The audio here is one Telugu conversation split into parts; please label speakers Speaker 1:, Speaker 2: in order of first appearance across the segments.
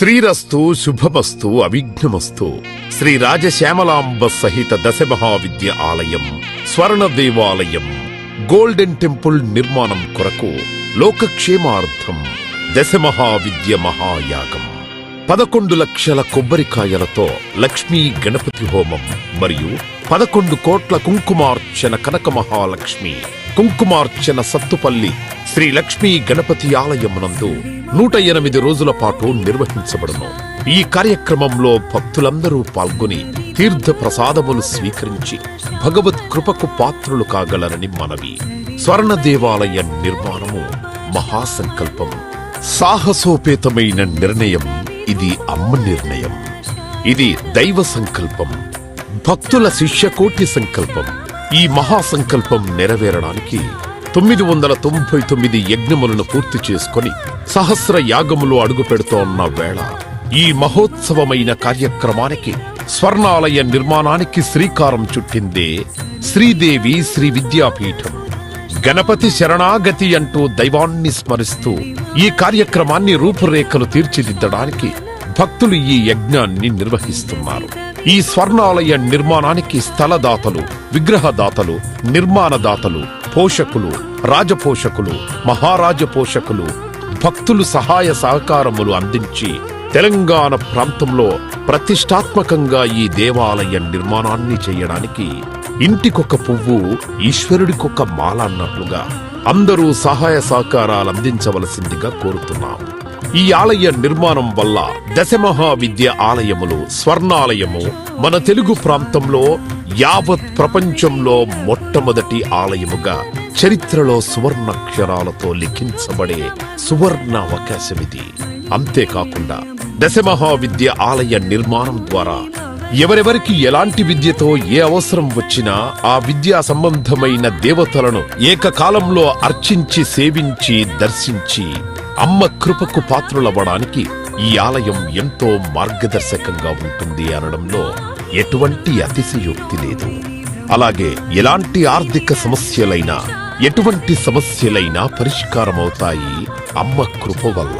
Speaker 1: శ్రీరస్తు శుభమస్తు అవిఘ్నమస్తు. శ్రీ రాజశ్యామలాంబ సహిత దశ మహావిద్య ఆలయం స్వర్ణ దేవాలయం గోల్డెన్ టెంపుల్ నిర్మాణం కొరకు లోకక్షేమార్థం దశ మహావిద్య మహాయాగం 11 లక్షల కొబ్బరికాయలతో లక్ష్మీ గణపతి హోమం మరియు 11 కోట్ల కుంకుమార్చన కనక మహాలక్ష్మి కుంకుమార్చన సత్తుపల్లి శ్రీ లక్ష్మీ గణపతి ఆలయమునందు 108 రోజుల పాటు నిర్వహించబడును. ఈ కార్యక్రమంలో భక్తులందరూ పాల్గొని తీర్థ ప్రసాదములు స్వీకరించి భగవత్ కృపకు పాత్రులు కాగలరని మనవి. స్వర్ణ దేవాలయ నిర్మాణము మహాసంకల్పం, సాహసోపేతమైన నిర్ణయం. ఇది అమ్మ నిర్ణయం, ఇది దైవ సంకల్పం, భక్తుల శిష్యకోటి సంకల్పం. ఈ మహాసంకల్పం నెరవేరడానికి 999 యజ్ఞములను పూర్తి చేసుకొని సహస్ర యాగములు అడుగు పెడుతోన్న వేళ ఈ మహోత్సవమైన కార్యక్రమానికి స్వర్ణాలయ నిర్మాణానికి శ్రీకారం చుట్టిందే శ్రీదేవి శ్రీ విద్యాపీఠం. గణపతి శరణాగతి అంటూ దైవాన్ని స్మరిస్తూ ఈ కార్యక్రమాన్ని రూపురేఖలు తీర్చిదిద్దడానికి భక్తులు ఈ యజ్ఞాన్ని నిర్వహిస్తున్నారు. ఈ స్వర్ణాలయ నిర్మాణానికి స్థలదాతలు, విగ్రహదాతలు, నిర్మాణదాతలు, పోషకులు, రాజపోషకులు, మహారాజ పోషకులు, భక్తులు సహాయ సహకారములు అందించి తెలంగాణ ప్రాంతంలో ప్రతిష్టాత్మకంగా ఈ దేవాలయ నిర్మాణాన్ని చేయడానికి ఇంటికొక పువ్వు ఈశ్వరుడికొక మాల అన్నట్లుగా అందరూ సహాయ సహకారాలు అందించవలసిందిగా కోరుతున్నాం. ఈ ఆలయ నిర్మాణం వల్ల దశమహావిద్య ఆలయములు స్వర్ణాలయము మన తెలుగు ప్రాంతంలో యావత్ ప్రపంచంలో మొట్టమొదటి ఆలయముగా చరిత్రలో సువర్ణాక్షరాలతో లిఖించబడే సువర్ణ అవకాశమిది. అంతేకాకుండా దశమహావిద్య ఆలయ నిర్మాణం ద్వారా ఎవరెవరికి ఎలాంటి విద్యతో ఏ అవసరం వచ్చినా ఆ విద్యా సంబంధమైన దేవతలను ఏకకాలంలో అర్చించి సేవించి దర్శించి అమ్మ కృపకు పాత్రులవ్వడానికి ఈ ఆలయం ఎంతో మార్గదర్శకంగా ఉంటుంది అనడంలో ఎటువంటి అతిశయోక్తి లేదు. అలాగే ఎలాంటి ఆర్థిక సమస్యలైనా ఎటువంటి సమస్యలైనా పరిష్కారమవుతాయి అమ్మ కృప వల్ల.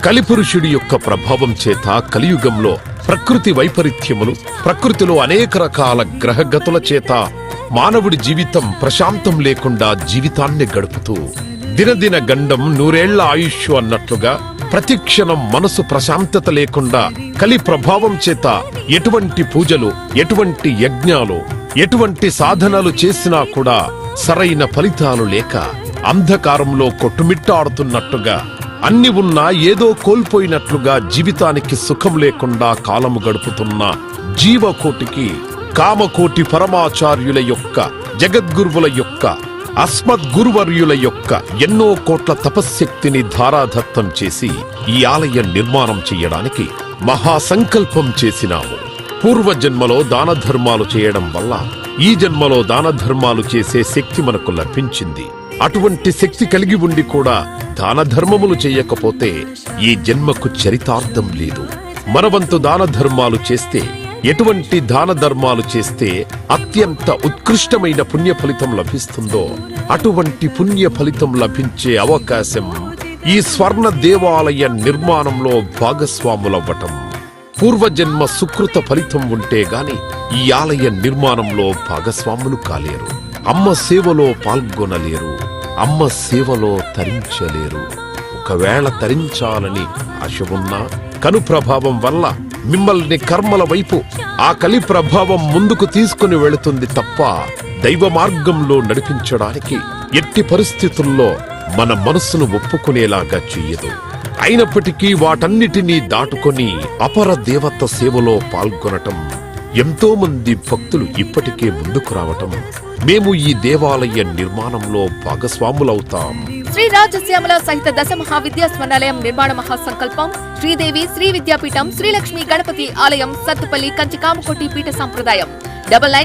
Speaker 1: కలిపురుషుడి యొక్క ప్రభావం చేత కలియుగంలో ప్రకృతి వైపరీత్యములు, ప్రకృతిలో అనేక రకాల గ్రహగతుల చేత మానవుడి జీవితం ప్రశాంతం లేకుండా జీవితాన్ని గడుపుతూ దినదిన గండం 100 ఏళ్ల ఆయుష్ అన్నట్లుగా ప్రతిక్షణం మనసు ప్రశాంతత లేకుండా కలి ప్రభావం చేత ఎటువంటి పూజలు, ఎటువంటి యజ్ఞాలు, ఎటువంటి సాధనలు చేసినా కూడా సరైన ఫలితాలు లేక అంధకారంలో కొట్టుమిట్టాడుతున్నట్టుగా అన్ని ఉన్నా ఏదో కోల్పోయినట్లుగా జీవితానికి సుఖం లేకుండా కాలము గడుపుతున్న జీవకోటికి కామకోటి పరమాచార్యుల యొక్క, జగద్గురువుల యొక్క, అస్మద్గురువర్యుల యొక్క ఎన్నో కోట్ల తపశ్శక్తిని ధారాదత్తం చేసి ఈ ఆలయ నిర్మాణం చెయ్యడానికి మహాసంకల్పం చేసినాము. పూర్వజన్మలో దాన ధర్మాలు చేయడం వల్ల ఈ జన్మలో దాన ధర్మాలు చేసే శక్తి మనకు లభించింది. అటువంటి శక్తి కలిగి ఉండి కూడా దాన ధర్మములు చేయకపోతే ఈ జన్మకు చరితార్థం లేదు. మనవంతు దాన ధర్మాలు చేస్తే, ఎటువంటి దాన ధర్మాలు చేస్తే అత్యంత ఉత్కృష్టమైన పుణ్య ఫలితం లభిస్తుందో అటువంటి పుణ్య ఫలితం లభించే అవకాశం ఈ స్వర్ణ దేవాలయ నిర్మాణంలో భాగస్వాములవ్వటం. పూర్వజన్మ సుకృత ఫలితం ఉంటే గాని ఈ ఆలయ నిర్మాణంలో భాగస్వాములు కాలేరు. అమ్మ సేవలో పాల్గొనలేరు, అమ్మ సేవలో తరించలేరు. ఒకవేళ తరించాలని ఆశ ఉన్నా కను ప్రభావం వల్ల మిమ్మల్ని కర్మల వైపు ఆ కలి ప్రభావం ముందుకు తీసుకుని వెళుతుంది తప్ప దైవ మార్గంలో నడిపించడానికి ఎట్టి పరిస్థితుల్లో మన మనస్సును ఒప్పుకునేలాగా చెయ్యదు. అయినప్పటికీ వాటన్నిటినీ దాటుకొని అపర దేవత సేవలో పాల్గొనటం ఎంతో మంది భక్తులు ఇప్పటికే ముందుకు రావటం మేము ఈ దేవాలయ నిర్మాణంలో భాగస్వాములవుతాం.
Speaker 2: శ్రీ రాజశ్యామల సహిత దశ మహావిద్యా స్వర్ణాలయం నిర్మాణ మహాసంకల్పం శ్రీదేవి శ్రీ విద్యాపీఠం శ్రీ లక్ష్మీ గణపతి ఆలయం సత్తుపల్లి కంచి కామకోటి పీఠ సంప్రదాయం 99